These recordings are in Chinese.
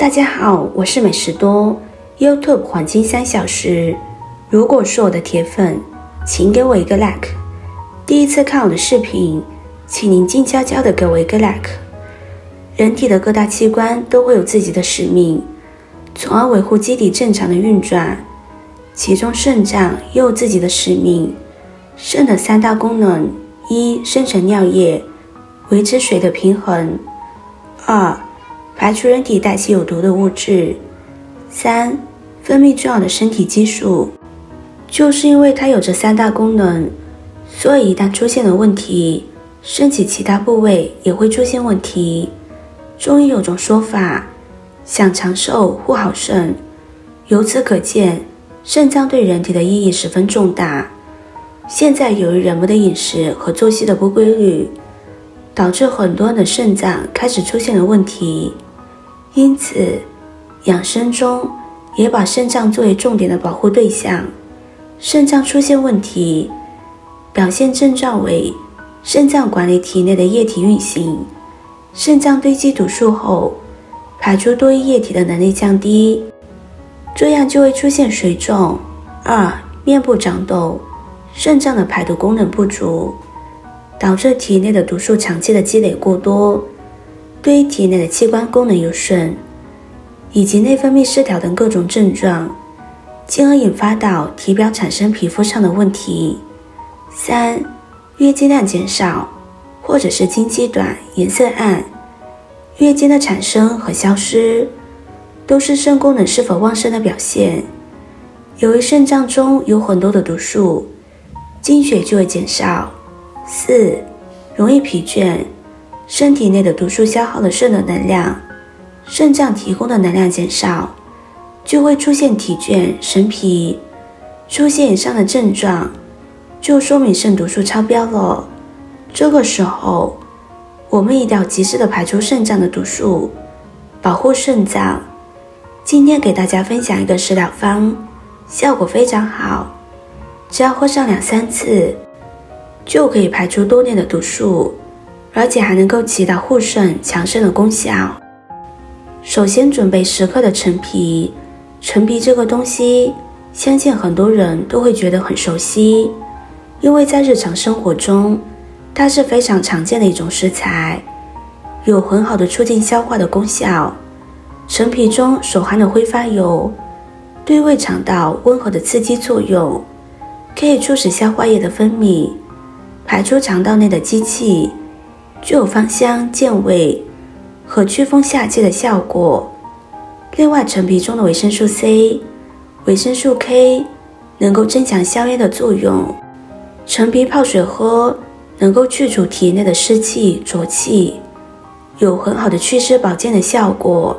大家好，我是美食多 YouTube 黄金3小时。如果是我的铁粉，请给我一个 like。第一次看我的视频，请您静悄悄地给我一个 like。人体的各大器官都会有自己的使命，从而维护机体正常的运转。其中肾脏也有自己的使命。肾的3大功能：一、生成尿液，维持水的平衡；二、排除人体代谢有毒的物质；三、分泌重要的身体激素。就是因为它有这3大功能，所以一旦出现了问题，身体其他部位也会出现问题。中医有种说法，想长寿护好肾。由此可见，肾脏对人体的意义十分重大。现在由于人们的饮食和作息的不规律，导致很多人的肾脏开始出现了问题。因此，养生中也把肾脏作为重点的保护对象。肾脏出现问题，表现症状为肾脏管理体内的液体运行，肾脏堆积毒素后，排出多余液体的能力降低，这样就会出现水肿。二、面部长痘，肾脏的排毒功能不足，导致体内的毒素长期的积累过多，对于体内的器官功能有损，以及内分泌失调等各种症状，进而引发到体表产生皮肤上的问题。三、月经量减少，或者是经期短、颜色暗。月经的产生和消失，都是肾功能是否旺盛的表现。由于肾脏中有很多的毒素，经血就会减少。四、容易疲倦，身体内的毒素消耗了肾的能量，肾脏提供的能量减少，就会出现体倦、神疲。出现以上的症状，就说明肾毒素超标了。这个时候，我们一定要及时的排出肾脏的毒素，保护肾脏。今天给大家分享一个食疗方，效果非常好，只要喝上2-3次，就可以排出多年的毒素，而且还能够起到护肾强肾的功效。首先准备10克的陈皮。陈皮这个东西，相信很多人都会觉得很熟悉，因为在日常生活中，它是非常常见的一种食材，有很好的促进消化的功效。陈皮中所含的挥发油，对胃肠道温和的刺激作用，可以促使消化液的分泌，排出肠道内的积气，具有芳香健胃和祛风下泻的效果。另外，陈皮中的维生素 C、维生素 K 能够增强消炎的作用。陈皮泡水喝，能够去除体内的湿气、浊气，有很好的祛湿保健的效果。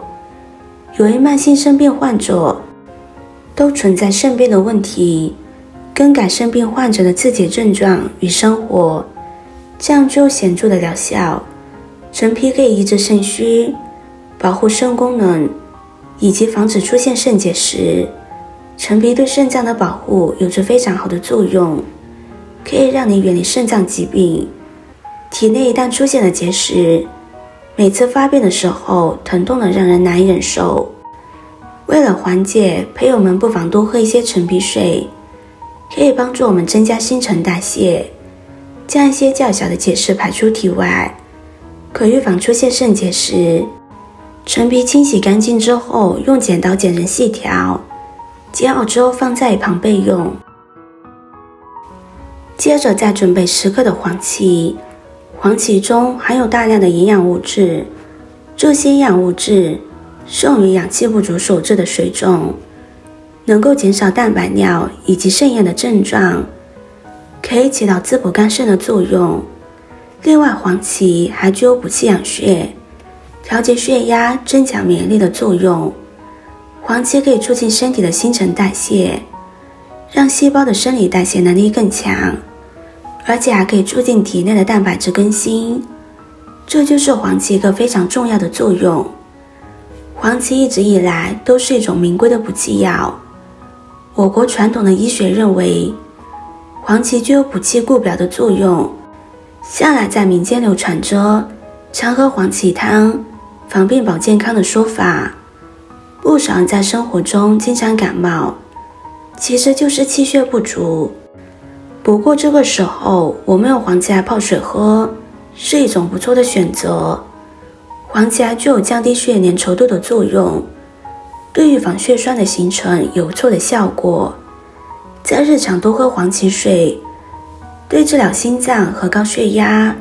由于慢性肾病患者都存在肾病的问题，更改肾病患者的自己症状与生活，这样就有显著的疗效。陈皮可以抑制肾虚，保护肾功能，以及防止出现肾结石。陈皮对肾脏的保护有着非常好的作用，可以让你远离肾脏疾病。体内一旦出现了结石，每次发病的时候疼痛的让人难以忍受。为了缓解，朋友们不妨多喝一些陈皮水，可以帮助我们增加新陈代谢，将一些较小的结石排出体外，可预防出现肾结石。陈皮清洗干净之后，用剪刀剪成细条，剪好之后放在一旁备用。接着再准备10克的黄芪。黄芪中含有大量的营养物质，这些营养物质是用于氧气不足所致的水肿，能够减少蛋白尿以及肾炎的症状，可以起到滋补肝肾的作用。另外，黄芪还具有补气养血、调节血压、增强免疫力的作用。黄芪可以促进身体的新陈代谢，让细胞的生理代谢能力更强，而且还可以促进体内的蛋白质更新，这就是黄芪一个非常重要的作用。黄芪一直以来都是一种名贵的补气药。我国传统的医学认为，黄芪具有补气固表的作用，向来在民间流传着常喝黄芪汤防病保健康的说法。不少人在生活中经常感冒，其实就是气血不足。不过这个时候我们用黄芪来泡水喝是一种不错的选择。黄芪具有降低血粘稠度的作用，对预防血栓的形成有不错的效果。在日常多喝黄芪水，对治疗心脏和高血压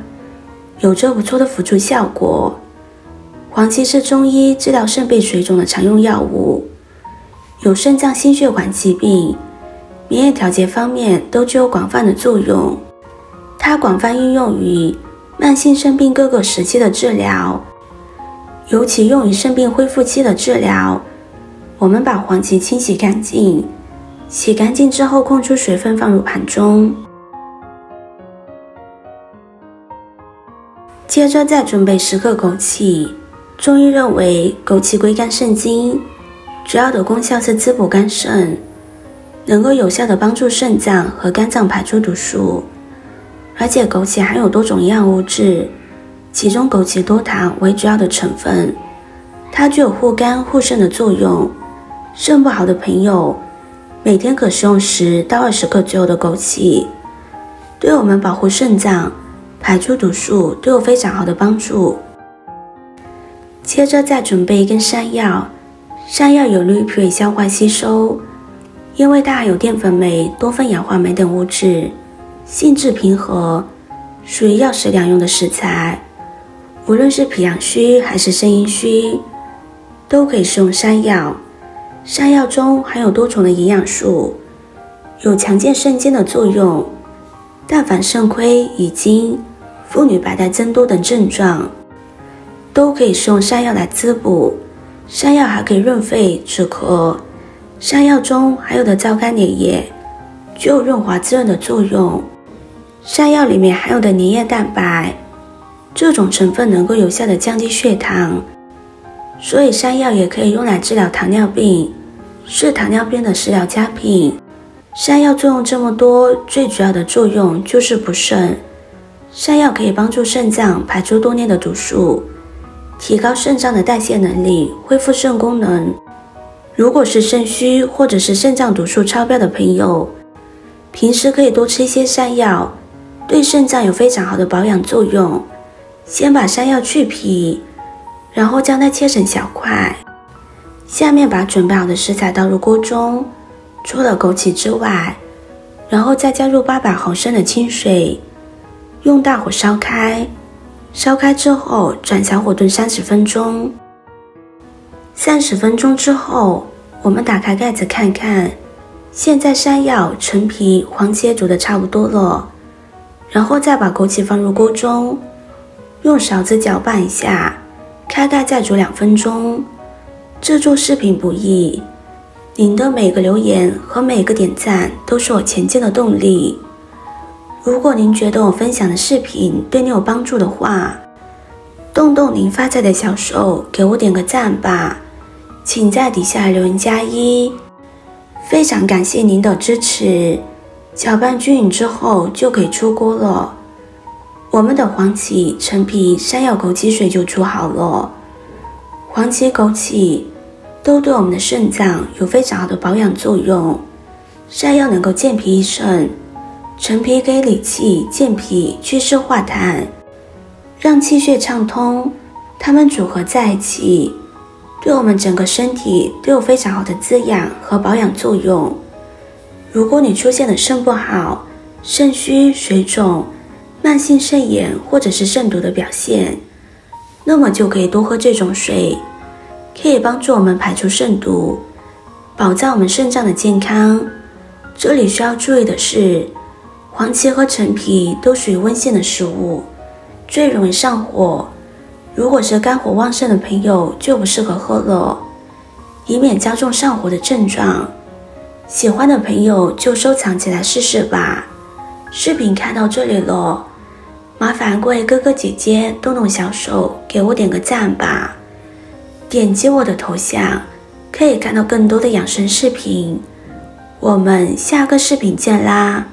有着不错的辅助效果。黄芪是中医治疗肾壁水肿的常用药物，有肾脏心血管疾病、免疫调节方面都具有广泛的作用。它广泛应用于慢性肾病各个时期的治疗，尤其用于肾病恢复期的治疗。我们把黄芪清洗干净，洗干净之后控出水分放入盘中，接着再准备10克枸杞。中医认为枸杞归肝肾经，主要的功效是滋补肝肾，能够有效地帮助肾脏和肝脏排出毒素。而且枸杞含有多种营养物质，其中枸杞多糖为主要的成分，它具有护肝护肾的作用。肾不好的朋友每天可食用10到20克左右的枸杞，对我们保护肾脏排出毒素都有非常好的帮助。接着再准备一根山药，山药有利于脾胃消化吸收，因为它含有淀粉酶、多酚氧化酶等物质，性质平和，属于药食两用的食材。无论是脾阳虚还是肾阴虚，都可以食用山药。山药中含有多种的营养素，有强健肾精的作用，但凡肾亏、遗精、妇女白带增多等症状，都可以使用山药来滋补。山药还可以润肺止咳，山药中含有的皂苷粘液具有润滑滋润的作用。山药里面含有的粘液蛋白，这种成分能够有效地降低血糖，所以山药也可以用来治疗糖尿病，是糖尿病的食疗佳品。山药作用这么多，最主要的作用就是补肾。山药可以帮助肾脏排出多年的毒素，提高肾脏的代谢能力，恢复肾功能。如果是肾虚或者是肾脏毒素超标的朋友，平时可以多吃一些山药，对肾脏有非常好的保养作用。先把山药去皮，然后将它切成小块。下面把准备好的食材倒入锅中，除了枸杞之外，然后再加入800毫升的清水，用大火烧开。烧开之后转小火炖30分钟。30分钟之后，我们打开盖子看看，现在山药、陈皮、黄芪煮得差不多了，然后再把枸杞放入锅中，用勺子搅拌一下，开盖再煮2分钟。制作视频不易，您的每个留言和每个点赞都是我前进的动力。如果您觉得我分享的视频对你有帮助的话，动动您发财的小手，给我点个赞吧，请在底下留言加1。非常感谢您的支持，搅拌均匀之后就可以出锅了。我们的黄芪、陈皮、山药、枸杞水就煮好了。黄芪、枸杞都对我们的肾脏有非常好的保养作用。山药能够健脾益肾，陈皮可以理气、健脾、祛湿化痰，让气血畅通。它们组合在一起，对我们整个身体都有非常好的滋养和保养作用。如果你出现了肾不好、肾虚、水肿、慢性肾炎或者是肾毒的表现，那么就可以多喝这种水，可以帮助我们排除肾毒，保障我们肾脏的健康。这里需要注意的是，黄芪和陈皮都属于温性的食物，最容易上火。如果是肝火旺盛的朋友就不适合喝了，以免加重上火的症状。喜欢的朋友就收藏起来试试吧。视频看到这里了，麻烦各位哥哥姐姐动动小手给我点个赞吧。点击我的头像可以看到更多的养生视频。我们下个视频见啦！